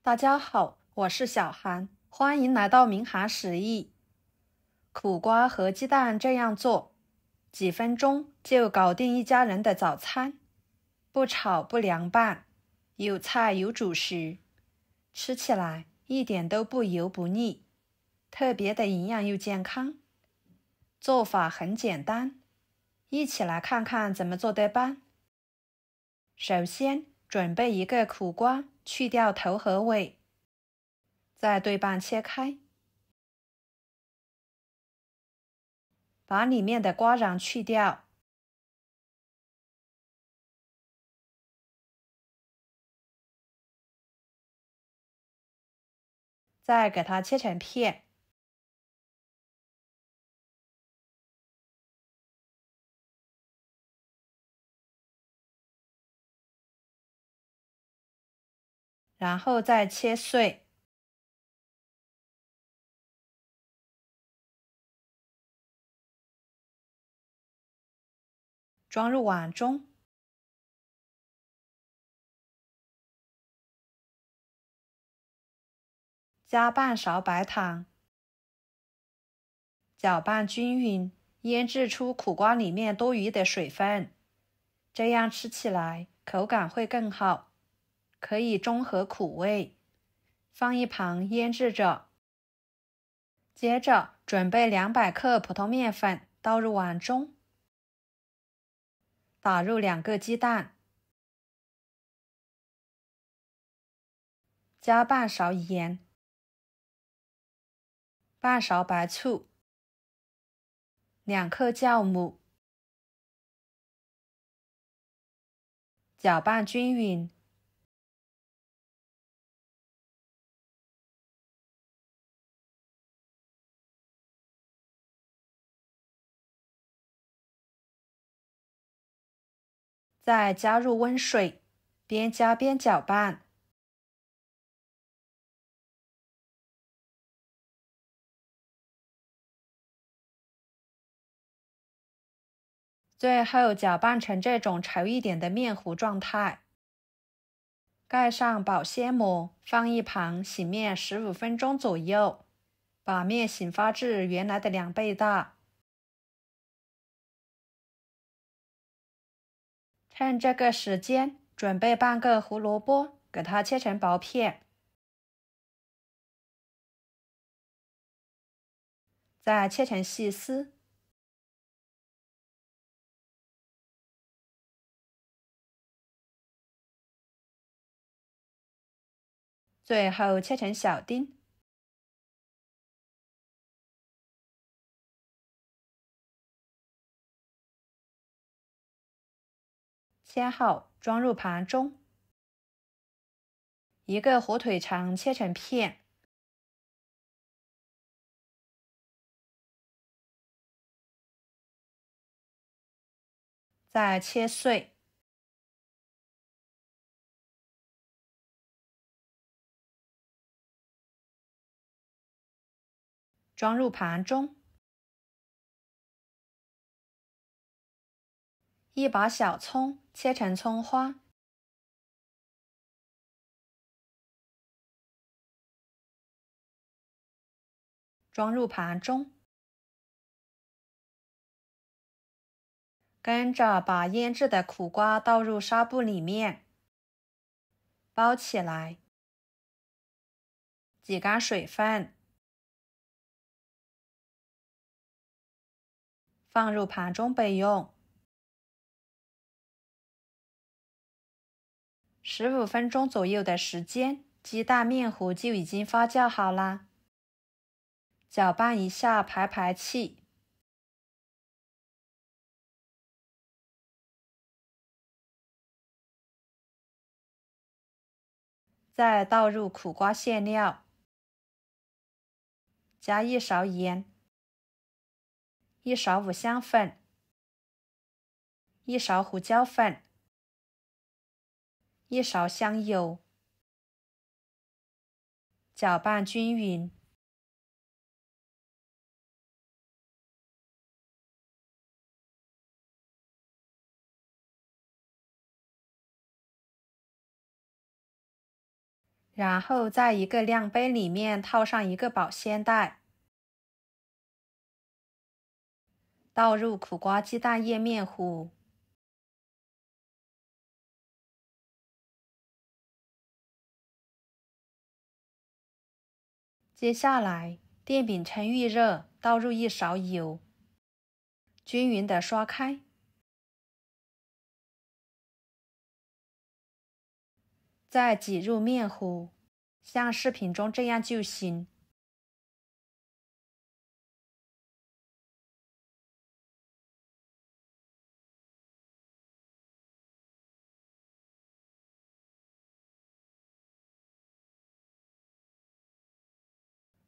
大家好，我是小韩，欢迎来到明涵食艺。苦瓜和鸡蛋这样做，几分钟就搞定一家人的早餐，不炒不凉拌，有菜有主食，吃起来一点都不油不腻，特别的营养又健康。做法很简单，一起来看看怎么做的吧。首先准备一个苦瓜，去掉头和尾，再对半切开，把里面的瓜瓤去掉，再给它切成片。然后再切碎，装入碗中，加半勺白糖，搅拌均匀，腌制出苦瓜里面多余的水分，这样吃起来口感会更好，可以中和苦味。放一旁腌制着。接着准备200克普通面粉，倒入碗中，打入2个鸡蛋，加半勺盐，半勺白醋，2克酵母，搅拌均匀。再加入温水，边加边搅拌。最后搅拌成这种稠一点的面糊状态。盖上保鲜膜，放一旁醒面15分钟左右，把面醒发至原来的2倍大。趁这个时间，准备半个胡萝卜，给它切成薄片，再切成细丝，最后切成小丁。切好，装入盘中。一个火腿肠切成片，再切碎，装入盘中。一把小葱切成葱花，装入盘中。跟着把腌制的苦瓜倒入纱布里面，包起来，挤干水分，放入盘中备用。15分钟左右的时间，鸡蛋面糊就已经发酵好啦。搅拌一下，排气。再倒入苦瓜馅料，加1勺盐，1勺五香粉，1勺胡椒粉，1勺香油，搅拌均匀。然后在一个量杯里面套上一个保鲜袋，倒入苦瓜鸡蛋液面糊，接下来电饼趁预热，倒入1勺油，均匀的刷开，再挤入面糊，像视频中这样就行。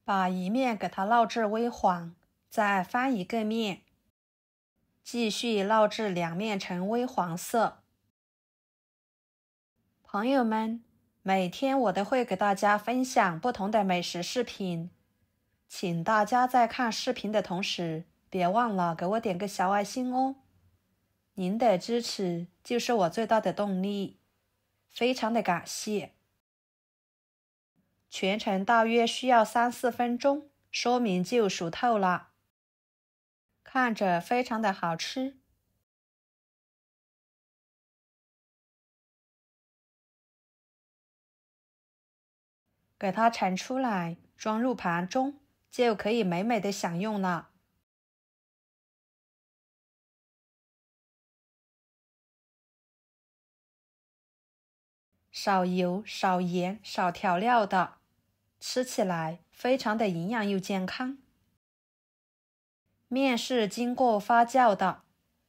把一面给它烙至微黄，再翻一个面，继续烙至两面呈微黄色。朋友们，每天我都会给大家分享不同的美食视频，请大家在看视频的同时，别忘了给我点个小爱心哦。您的支持就是我最大的动力，非常的感谢。全程大约需要3-4分钟，说明就熟透了，看着非常的好吃。给它盛出来，装入盘中，就可以美美的享用了。少油、少盐、少调料的，吃起来非常的营养又健康。面是经过发酵的，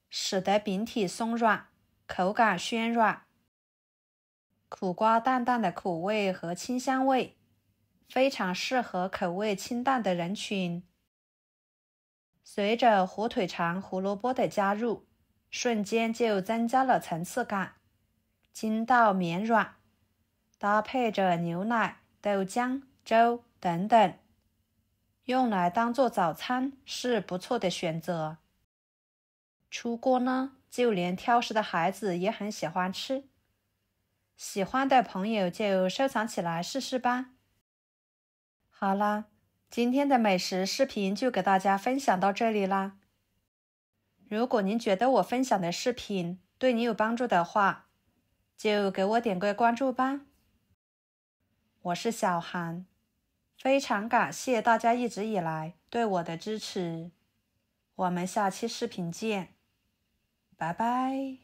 使得饼体松软，口感暄软。苦瓜淡淡的苦味和清香味，非常适合口味清淡的人群。随着火腿肠、胡萝卜的加入，瞬间就增加了层次感，筋道绵软，搭配着牛奶、豆浆、粥等等，用来当做早餐是不错的选择。出锅呢，就连挑食的孩子也很喜欢吃。喜欢的朋友就收藏起来试试吧。好啦，今天的美食视频就给大家分享到这里啦。如果您觉得我分享的视频对你有帮助的话，就给我点个关注吧。我是小韩，非常感谢大家一直以来对我的支持。我们下期视频见，拜拜。